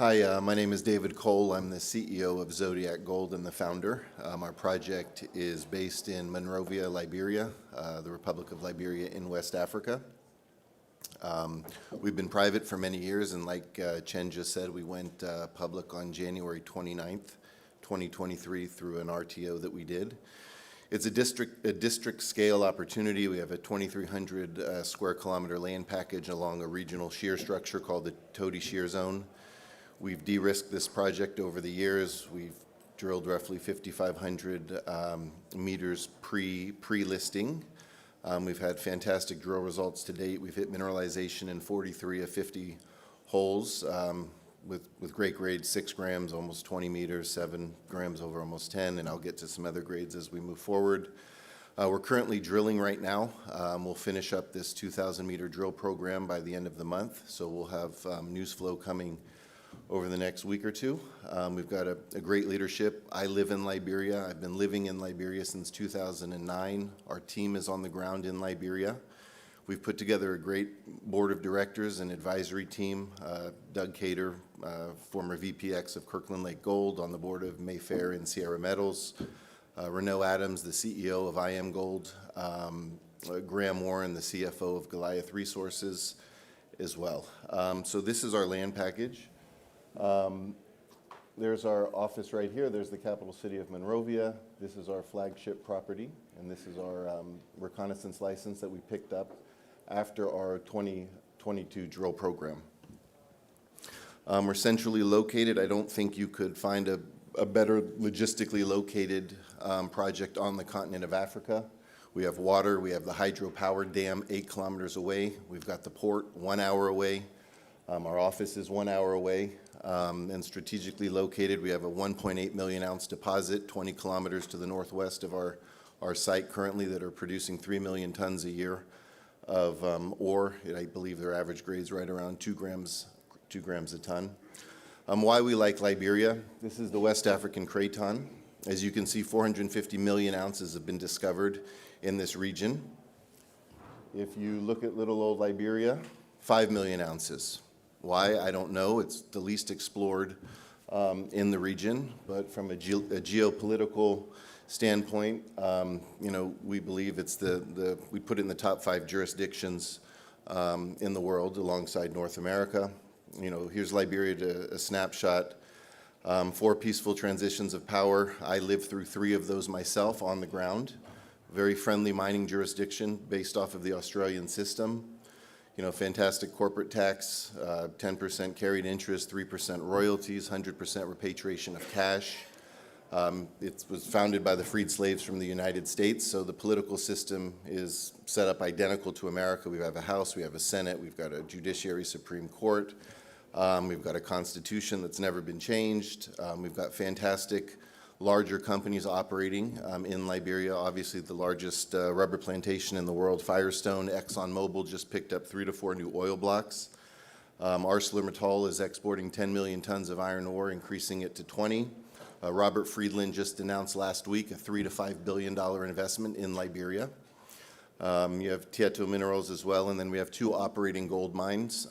Hi, my name is David Cole. I'm the CEO of Zodiac Gold and the founder. Our project is based in Monrovia, Liberia, the Republic of Liberia in West Africa. We've been private for many years, and like Chen just said, we went public on January 29th, 2023 through an RTO that we did. It's a district scale opportunity. We have a 2,300 square kilometer land package along a regional shear structure called the Todi Shear Zone. We've de-risked this project over the years. We've drilled roughly 5,500 meters pre-listing. We've had fantastic drill results to date. We've hit mineralization in 43 of 50 holes with great grades, 6 grams, almost 20 meters, 7 grams over almost 10, and I'll get to some other grades as we move forward. We're currently drilling right now. We'll finish up this 2,000 meter drill program by the end of the month, so we'll have news flow coming over the next week or two. We've got a great leadership. I live in Liberia. I've been living in Liberia since 2009. Our team is on the ground in Liberia. We've put together a great board of directors and advisory team. Doug Cater, former VPX of Kirkland Lake Gold, on the board of Mayfair and Sierra Metals. Renaud Adams, the CEO of IM Gold. Graham Warren, the CFO of Goliath Resources as well. So this is our land package. There's our office right here. There's the capital city of Monrovia. This is our flagship property, and this is our reconnaissance license that we picked up after our 2022 drill program. We're centrally located. I don't think you could find a better logistically located project on the continent of Africa. We have water. We have the hydropower dam 8 kilometers away. We've got the port 1 hour away. Our office is 1 hour away. And strategically located, we have a 1.8 million ounce deposit 20 kilometers to the northwest of our site currently that are producing 3 million tons a year of ore. I believe their average grade's right around 2 grams a ton. Why we like Liberia: this is the West African Craton. As you can see, 450 million ounces have been discovered in this region. If you look at little old Liberia, 5 million ounces. Why? I don't know. It's the least explored in the region, but from a geopolitical standpoint, we believe it's we put it in the top 5 jurisdictions in the world alongside North America. Here's Liberia to a snapshot. 4 peaceful transitions of power. I lived through 3 of those myself on the ground. Very friendly mining jurisdiction based off of the Australian system. Fantastic corporate tax, 10% carried interest, 3% royalties, 100% repatriation of cash. It was founded by the freed slaves from the United States, so the political system is set up identical to America. We have a House, we have a Senate, we've got a Judiciary Supreme Court, we've got a Constitution that's never been changed. We've got fantastic larger companies operating in Liberia. Obviously, the largest rubber plantation in the world, Firestone. ExxonMobil just picked up 3 to 4 new oil blocks. ArcelorMittal is exporting 10 million tons of iron ore, increasing it to 20. Robert Friedland just announced last week a $3 to $5 billion investment in Liberia. You have Tieto Minerals as well, and then we have 2 operating gold mines,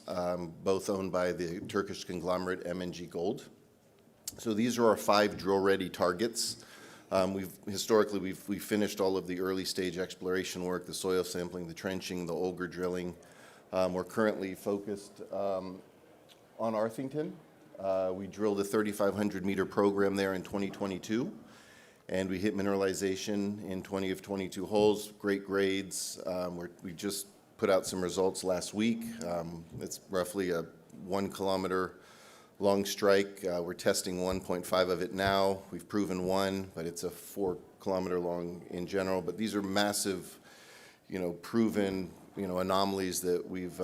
both owned by the Turkish conglomerate M&G Gold. So these are our 5 drill-ready targets. Historically, we've finished all of the early stage exploration work, the soil sampling, the trenching, the Olger drilling. We're currently focused on Arthington. We drilled a 3,500 meter program there in 2022, and we hit mineralization in 20 of 22 holes, great grades. We just put out some results last week. It's roughly a 1 kilometer long strike. We're testing 1.5 of it now. We've proven 1, but it's a 4 kilometer long in general. But these are massive, proven, anomalies that we've,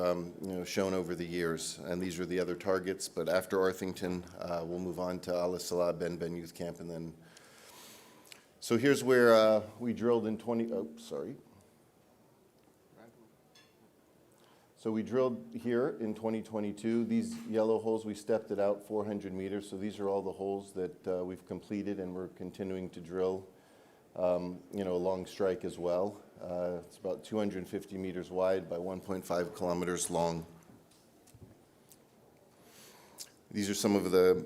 shown over the years. And these are the other targets. But after Arthington, we'll move on to Al Salah, Ben Youth Camp, and then. So here's where we drilled in So we drilled here in 2022. These yellow holes, we stepped it out 400 meters. So these are all the holes that we've completed, and we're continuing to drill, a long strike as well. It's about 250 meters wide by 1.5 kilometers long. These are some of the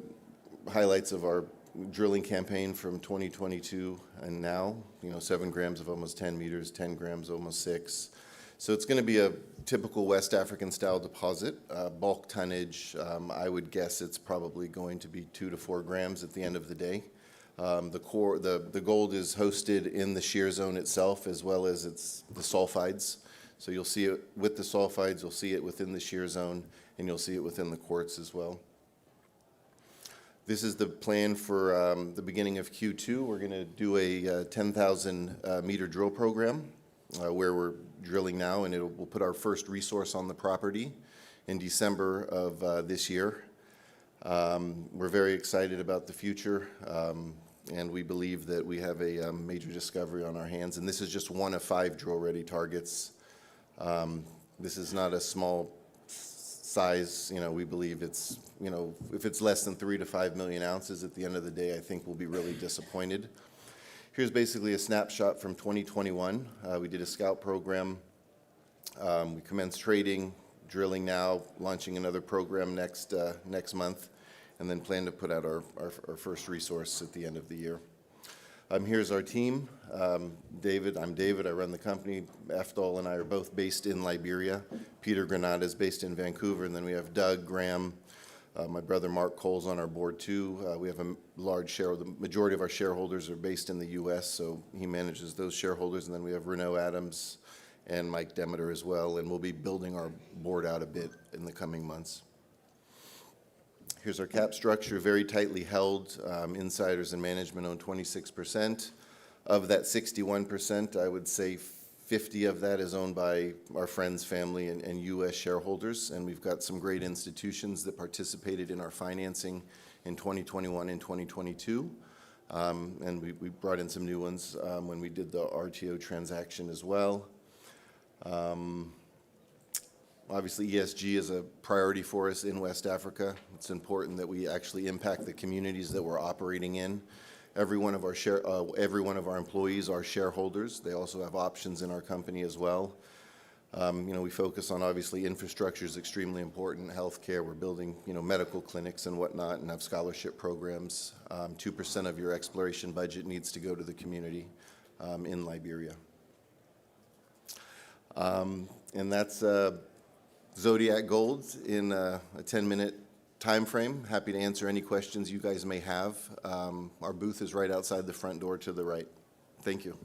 highlights of our drilling campaign from 2022 and now. 7 grams of almost 10 meters, 10 grams almost 6. So it's going to be a typical West African style deposit. Bulk tonnage, I would guess it's probably going to be 2 to 4 grams at the end of the day. The gold is hosted in the shear zone itself, as well as the sulfides. So you'll see it with the sulfides, you'll see it within the shear zone, and you'll see it within the quartz as well. This is the plan for the beginning of Q2. We're going to do a 10,000 meter drill program where we're drilling now, and we'll put our first resource on the property in December of this year. We're very excited about the future, and we believe that we have a major discovery on our hands. And this is just one of 5 drill-ready targets. This is not a small size. We believe it's, if it's less than 3 to 5 million ounces at the end of the day, I think we'll be really disappointed. Here's basically a snapshot from 2021. We did a scout program. We commenced trading, drilling now, launching another program next month, and then plan to put out our first resource at the end of the year. Here's our team. David, I'm David, I run the company. Afdal and I are both based in Liberia. Peter Granada is based in Vancouver, and then we have Doug, Graham, my brother Mark Cole's on our board too. We have a large share, the majority of our shareholders are based in the US, so he manages those shareholders, and then we have Renaud Adams and Mike Demeter as well, and we'll be building our board out a bit in the coming months. Here's our cap structure, very tightly held. Insiders and management own 26%. Of that 61%, I would say 50 of that is owned by our friends, family, and U.S. shareholders, and we've got some great institutions that participated in our financing in 2021 and 2022, and we brought in some new ones when we did the RTO transaction as well. Obviously, ESG is a priority for us in West Africa. It's important that we actually impact the communities that we're operating in. Every one of our employees are shareholders. They also have options in our company as well. We focus on, obviously, infrastructure is extremely important. Healthcare, we're building, medical clinics and whatnot, and have scholarship programs. 2% of your exploration budget needs to go to the community in Liberia. And that's Zodiac Gold in a 10-minute time frame. Happy to answer any questions you guys may have. Our booth is right outside the front door to the right. Thank you.